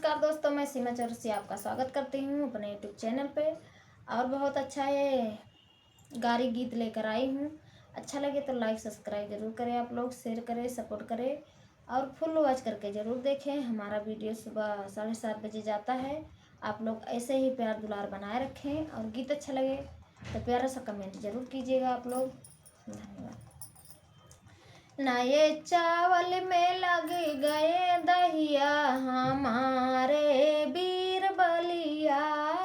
नमस्कार दोस्तों, मैं सीमा चौरसिया आपका स्वागत करती हूँ अपने यूट्यूब चैनल पे। और बहुत अच्छा ये गारी गीत लेकर आई हूँ। अच्छा लगे तो लाइक सब्सक्राइब ज़रूर करें, आप लोग शेयर करें, सपोर्ट करें और फुल वॉच करके ज़रूर देखें। हमारा वीडियो सुबह 7:30 बजे जाता है। आप लोग ऐसे ही प्यार दुलार बनाए रखें और गीत अच्छा लगे तो प्यारा सा कमेंट ज़रूर कीजिएगा आप लोग। धन्यवाद। नए चावल में लग गए दहिया हमारे वीर बलिया,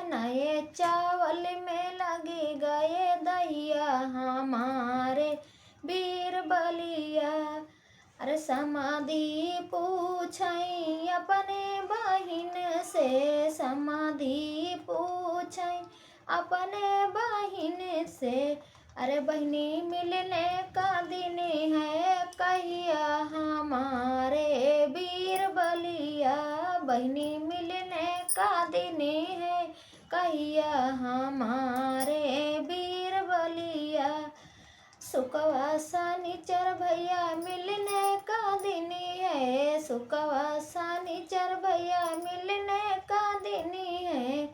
नए चावल में लग गए दहिया हमारे वीर बलिया। अरे समाधि पूछई अपने बहिन से, समाधि पूछई अपने बहिन से। अरे बहनी मिलने का दिन है कहिया हमारे वीर बलिया, बहनी मिलने का दिन है कहिया हमारे वीर बलिया। सुकवा शनिचर भैया मिलने का दिन है, सुकवा शनिचर भैया मिलने का दिन है।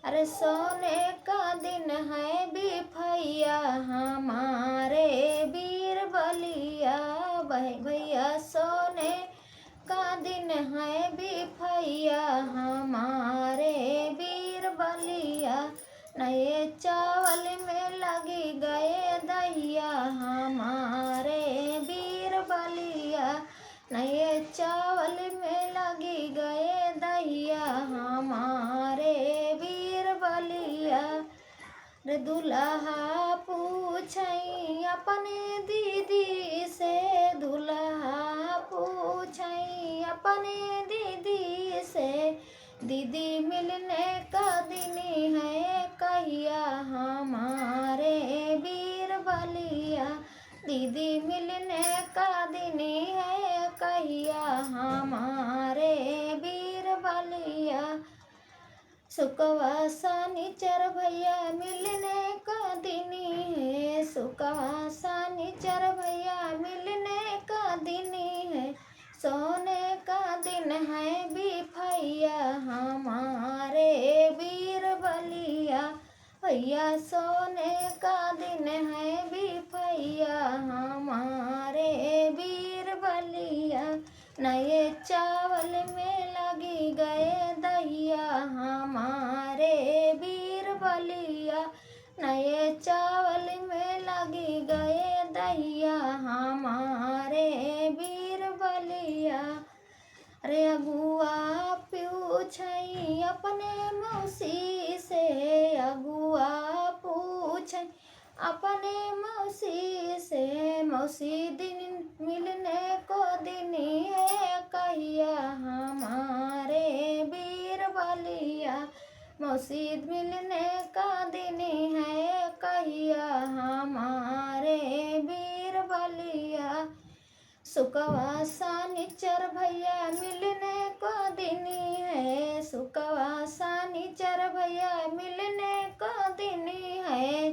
अरे सोने का दिन है बिफैया हमारे वीर बलिया, भैया सोने का दिन है बिफैया हमारे वीर बलिया। नए चावल में लगी गए दहिया हमारे वीर बलिया, नए चावल में लगी गए दहिया हमारे वीर बलिया। रे दुल्हा पूछई अपने दीदी से, दुल्हा पूछई अपने दीदी से। दीदी मिलने का दिन है कहिया हमारे वीर बलिया, दीदी मिलने का दिन है कहिया हमारे वीर बलिया। सुकवा शनिचर भैया मिलने का दिन है, सुकवा शनिचर भैया मिलने का दिन है। सोने का दिन है बिफैया हमारे वीर बलिया, भैया सोने का दिन है बिफैया हमारे वीर बलिया। नए चावल में लगी गए दहिया हमारे वीर बलिया, नए चावल में लगी गए दहिया हमारे वीर बलिया। अरे अगुआ पूछई अपने मौसी से, अगुआ पूछई अपने मौसी से। मौसी दिन मिलने को दिन है कहिया हमारे वीर बलिया, मौसी मिलने का दिन है कहिया हमारे वीर बलिया। सुकवा शनिचर भैया मिलने का दिन है, सुकवा शनिचर भैया मिलने का दिन है।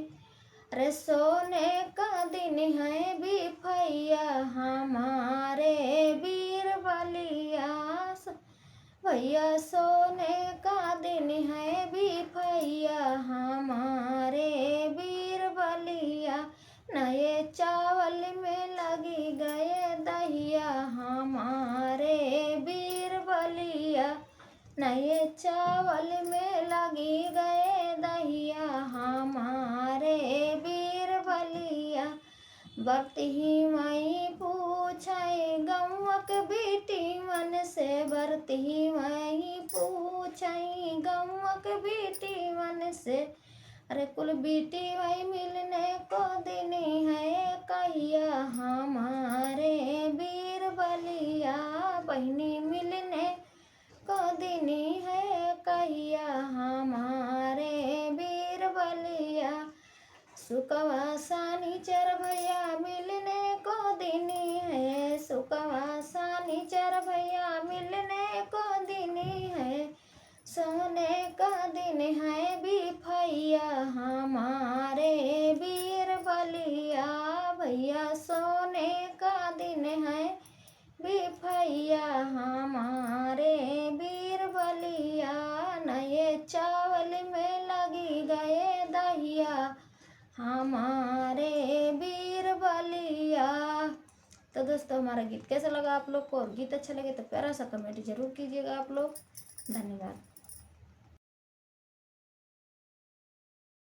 अरे सोने का दिन है बिफैया हमारे वीर बलिया, भैया सोने का दिन है बिफैया हमारे वीर बलिया। नए चावल में लगी गए दहिया हमारे वीर बलिया, नए चावल में लगी गए दहिया हमारे वीर बलिया। बरती मई पूछई गौवक बेटी मन से, बरती मई पूछई गौवक बेटी मन से। अरे कुल बेटी वही मिलने को दिन है कहिया हमारे वीर बलिया, बहनी मिलने को दिन है कहिया हमारे वीर बलिया। सुकवा शनिचर भैया मिलने को दिन है, सुकवा शनिचर भैया मिलने को दिन है। सोने का दिन है बिफैया हमारे वीर बलिया, भैया सोने का दिन है बिफैया हमारे वीर बलिया। हमारे वीर बलिया। तो दोस्तों हमारा गीत कैसा लगा आप लोग को, और गीत अच्छा लगे तो प्यारा सा कमेंट जरूर कीजिएगा आप लोग। धन्यवाद।